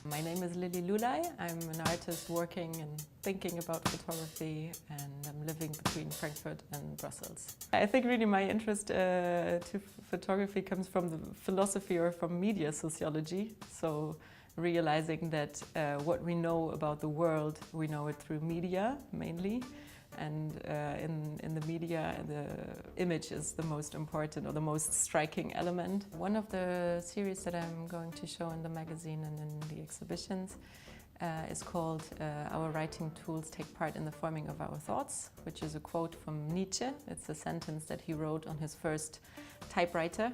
My name is Lilly Lulay. I'm an artist working and thinking about photography, and I'm living between Frankfurt and Brussels. I think really my interest to photography comes from the philosophy or from media sociology. So realizing that what we know about the world, we know it through media mainly. And in the media, the image is the most important or the most striking element. One of the series that I'm going to show in the magazine and in the exhibitions is called Our Writing Tools Take Part in the Forming of Our Thoughts, which is a quote from Nietzsche. It's a sentence that he wrote on his first typewriter,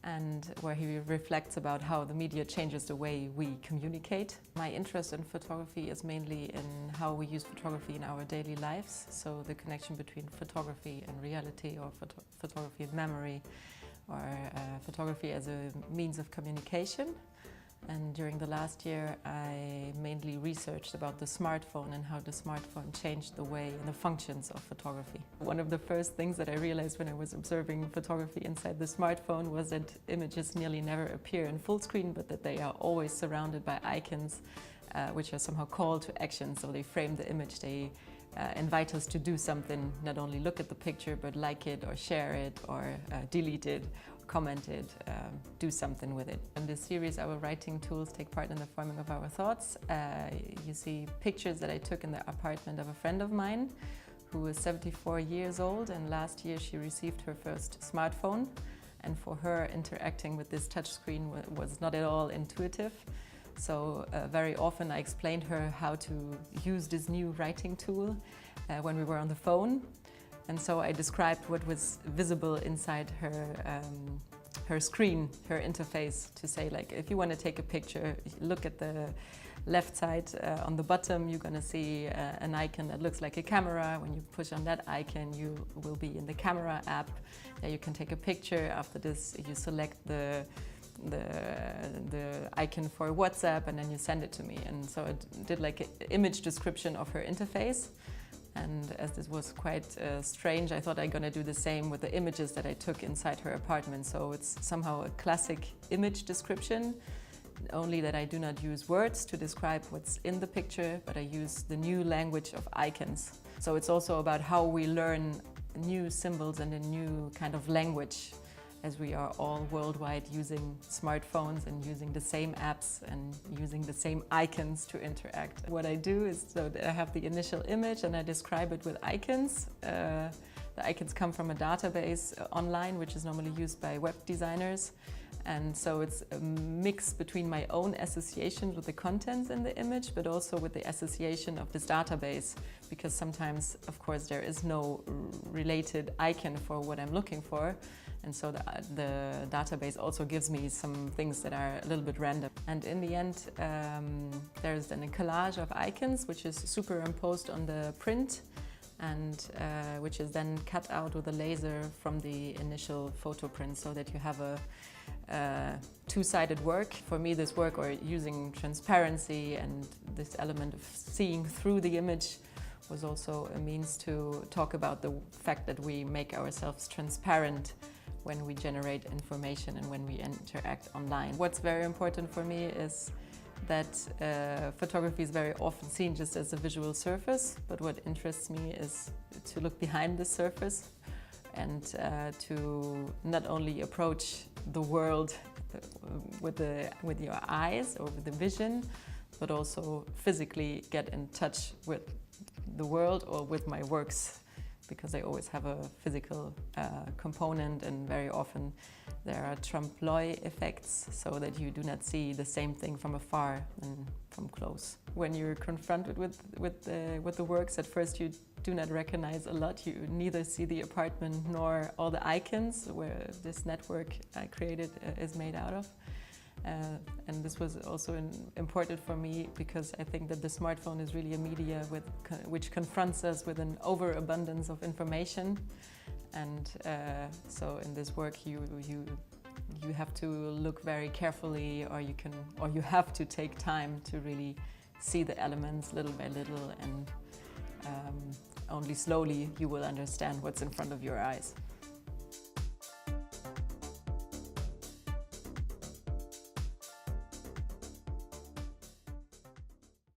and where he reflects about how the media changes the way we communicate. My interest in photography is mainly in how we use photography in our daily lives, so the connection between photography and reality, or photography and memory, or photography as a means of communication. And during the last year, I mainly researched about the smartphone and how the smartphone changed the way and the functions of photography. One of the first things that I realized when I was observing photography inside the smartphone was that images nearly never appear in full screen, but that they are always surrounded by icons, which are somehow call to action. So they frame the image, they invite us to do something, not only look at the picture, but like it or share it or delete it, comment it, do something with it. In this series, Our Writing Tools Take Part in the Forming of Our Thoughts. You see pictures that I took in the apartment of a friend of mine who is 74 years old, and last year she received her first smartphone, and for her interacting with this touchscreen was not at all intuitive. So very often I explained her how to use this new writing tool when we were on the phone. And so I described what was visible inside her screen, her interface, to say, like, if you want to take a picture, look at the left side. On the bottom, you're going to see an icon that looks like a camera. When you push on that icon, you will be in the camera app. There you can take a picture. After this, you select the icon for WhatsApp, and then you send it to me. And so it did like an image description of her interface. And as this was quite strange, I thought I'm gonna do the same with the images that I took inside her apartment. So it's somehow a classic image description, only that I do not use words to describe what's in the picture, but I use the new language of icons. So it's also about how we learn new symbols and a new kind of language, as we are all worldwide using smartphones and using the same apps and using the same icons to interact. What I do is, so I have the initial image and I describe it with icons. The icons come from a database online, which is normally used by web designers. And so it's a mix between my own associations with the contents in the image, but also with the association of this database, because sometimes, of course, there is no related icon for what I'm looking for. And so the database also gives me some things that are a little bit random. And in the end, there's then a collage of icons, which is superimposed on the print, and which is then cut out with a laser from the initial photo print, so that you have a two-sided work. For me, this work, or using transparency and this element of seeing through the image, was also a means to talk about the fact that we make ourselves transparent when we generate information and when we interact online. What's very important for me is that photography is very often seen just as a visual surface, but what interests me is to look behind the surface and to not only approach the world with your eyes or with the vision, but also physically get in touch with the world or with my works, because I always have a physical component, and very often there are trompe-l'oeil effects, so that you do not see the same thing from afar and from close. When you're confronted with the works, at first you do not recognize a lot. You neither see the apartment nor all the icons where this network I created is made out of. And this was also important for me, because I think that the smartphone is really a media which confronts us with an overabundance of information. And so in this work you have to look very carefully, or you have to take time to really see the elements little by little, and only slowly you will understand what's in front of your eyes.